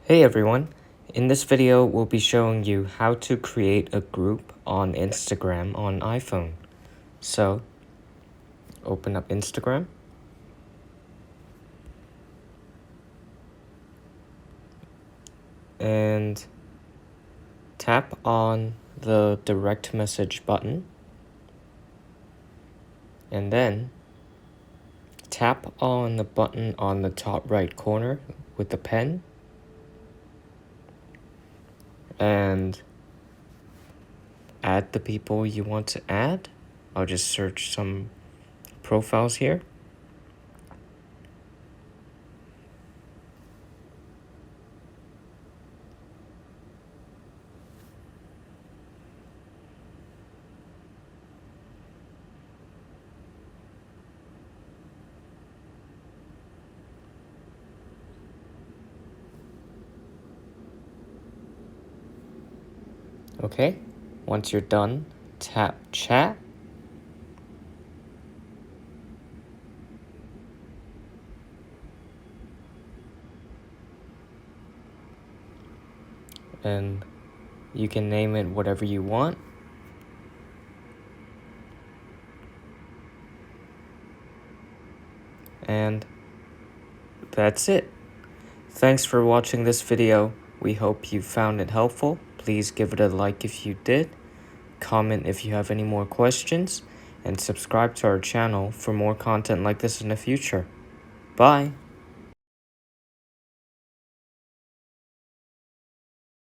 Hey everyone, in this video we'll be showing you how to create a group on Instagram on iPhone. So, open up Instagram. And tap on the direct message button. And then tap on the button on the top right corner with the pen. And add the people you want to add. I'll just search some profiles here. Okay, once you're done, tap chat. And you can name it whatever you want. And that's it. Thanks for watching this video. We hope you found it helpful. Please give it a like if you did, comment if you have any more questions, and subscribe to our channel for more content like this in the future. Bye!